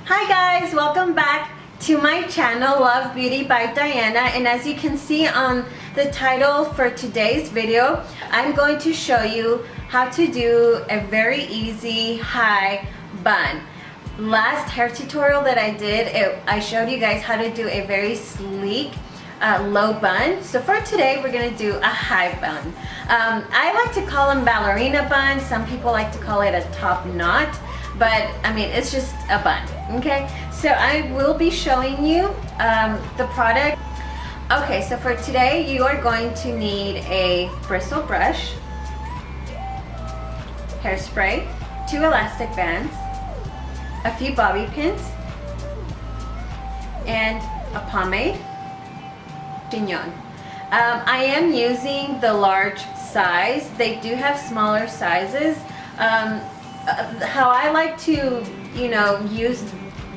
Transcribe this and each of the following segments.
Hi guys, welcome back to my channel, Love Beauty by Diana. And as you can see on the title for today's video, I'm going to show you how to do a very easy high bun. Last hair tutorial that I did, I showed you guys how to do a very sleek low bun. So for today we're gonna do a high bun. I like to call them ballerina buns. Some people like to call it a top knot, but I mean it's just a bun. Okay, so I will be showing you the product. Okay, so for today you are going to need a bristle brush, hairspray, 2 elastic bands, a few bobby pins, and a pomade chignon. I am using the large size. They do have smaller sizes. How I like to, use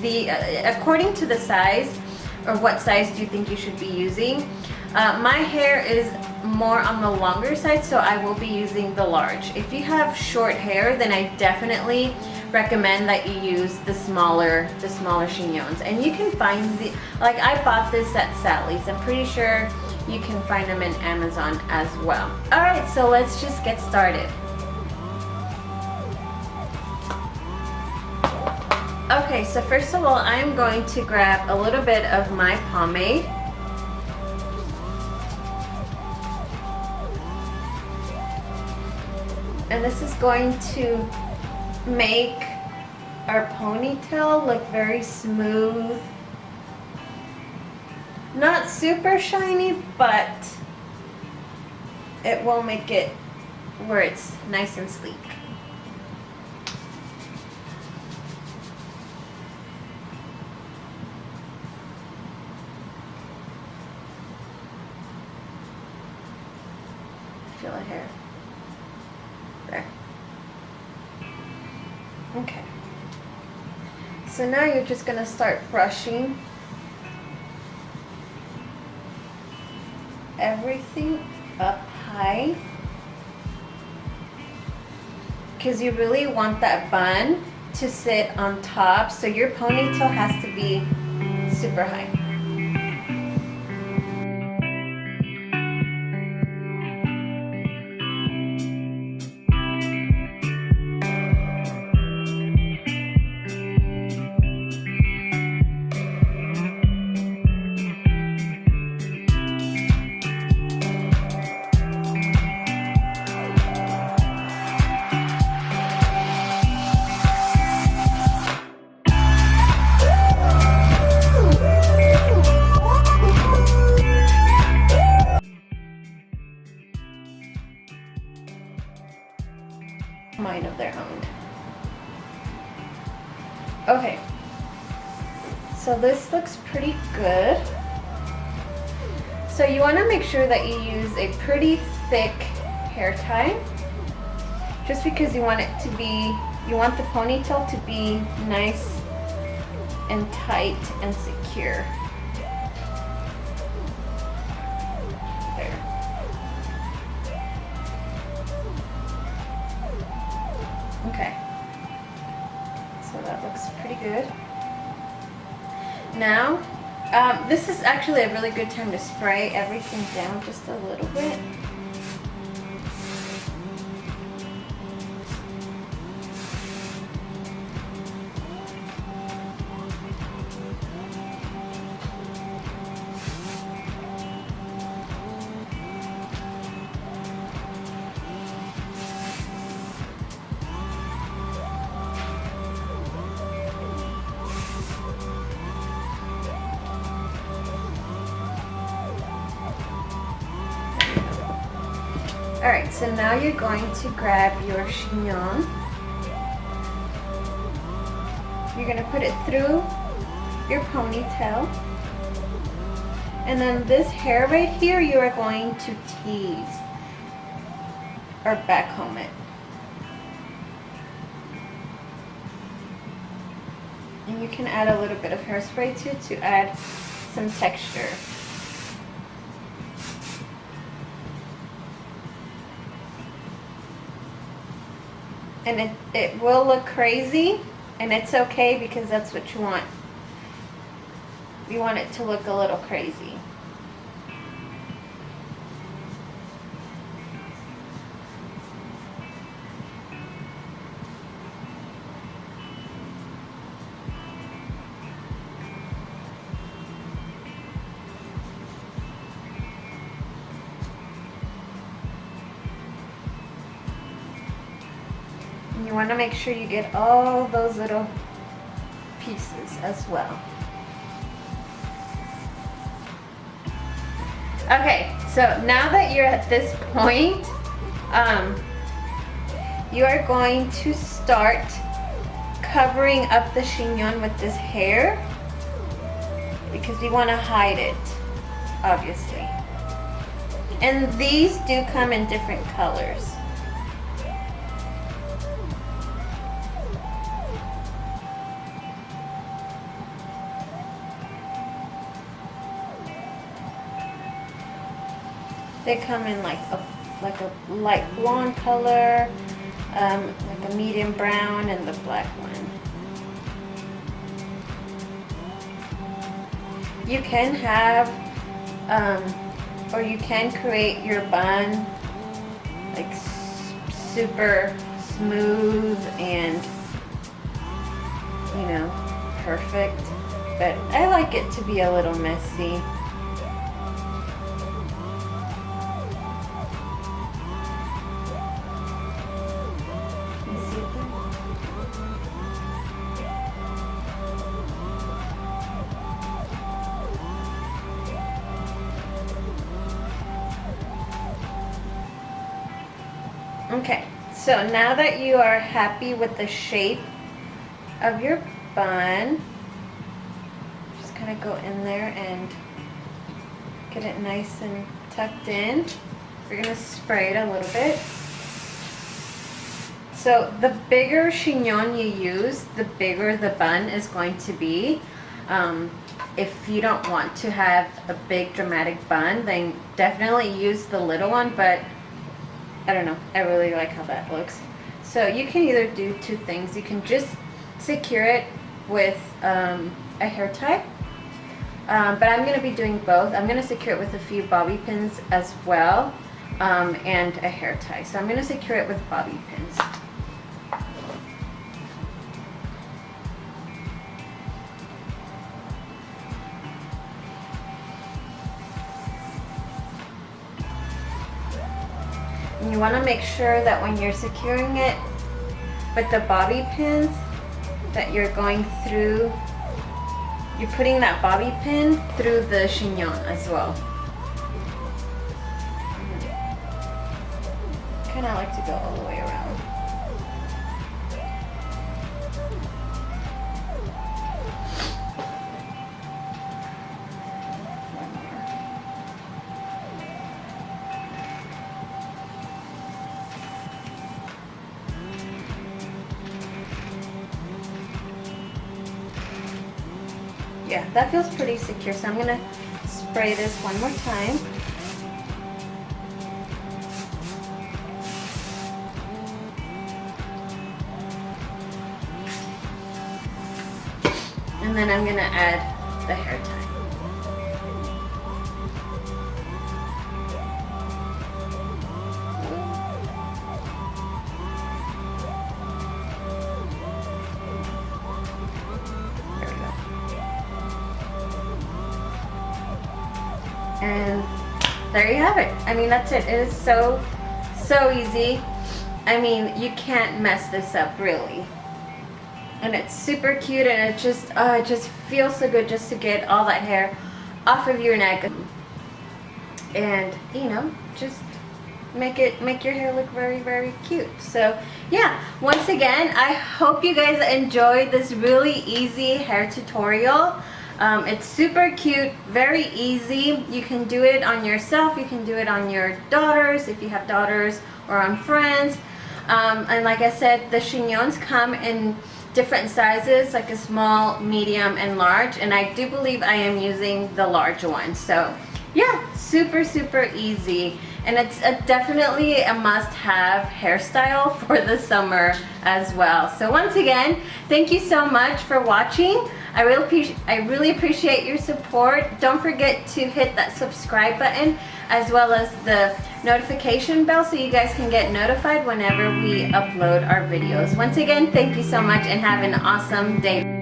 the according to the size, or what size do you think you should be using. My hair is more on the longer side, so I will be using the large. If you have short hair, then I definitely recommend that you use the smaller chignons. And you can find I bought this at Sally's. I'm pretty sure you can find them in Amazon as well. All right, so let's just get started. Okay, so first of all, I'm going to grab a little bit of my pomade. And this is going to make our ponytail look very smooth. Not super shiny, but it will make it where it's nice and sleek. Feel it here. There. Okay. So now you're just going to start brushing everything up high, because you really want that bun to sit on top, so your ponytail has to be super high. Mind of their own. Okay, so this looks pretty good. So you want to make sure that you use a pretty thick hair tie, just because you want the ponytail to be nice and tight and secure. Okay, so that looks pretty good. Now, this is actually a really good time to spray everything down just a little bit. Alright, so now you're going to grab your chignon. You're going to put it through your ponytail. And then this hair right here, you are going to tease or back comb it. And you can add a little bit of hairspray too to add some texture. And it will look crazy, And it's okay because that's what you want. You want it to look a little crazy. You want to make sure you get all those little pieces as well. Okay, so now that you're at this point, you are going to start covering up the chignon with this hair because you want to hide it, obviously. And these do come in different colors. They come in like a light blonde color, like a medium brown, and the black one. You can have, or you can create your bun like super smooth and, you know, perfect. But I like it to be a little messy. Okay, so now that you are happy with the shape of your bun, just kind of go in there and get it nice and tucked in. We're going to spray it a little bit. So the bigger chignon you use, the bigger the bun is going to be. If you don't want to have a big dramatic bun, then definitely use the little one, but I don't know, I really like how that looks. So you can either do two things. You can just secure it with a hair tie, but I'm going to be doing both. I'm going to secure it with a few bobby pins as well, and a hair tie. So I'm going to secure it with bobby pins. And you want to make sure that when you're securing it with the bobby pins, that you're going through, you're putting that bobby pin through the chignon as well. Kind of like to go all the way around. Yeah, that feels pretty secure, so I'm going to spray this one more time. And then I'm going to add the hair tie. And there you have it. I mean, that's it. It is so easy. I mean, you can't mess this up, really. And it's super cute, and it just feels so good just to get all that hair off of your neck. And, you know, just make your hair look very cute. So yeah, once again, I hope you guys enjoyed this really easy hair tutorial. It's super cute, very easy. You can do it on yourself, you can do it on your daughters if you have daughters, or on friends. And like I said, the chignons come in different sizes, like a small, medium, and large, and I do believe I am using the large one. So yeah, super easy. and it's definitely a must-have hairstyle for the summer as well. So once again, thank you so much for watching. I really appreciate your support. Don't forget to hit that subscribe button as well as the notification bell so you guys can get notified whenever we upload our videos. Once again, thank you so much and have an awesome day.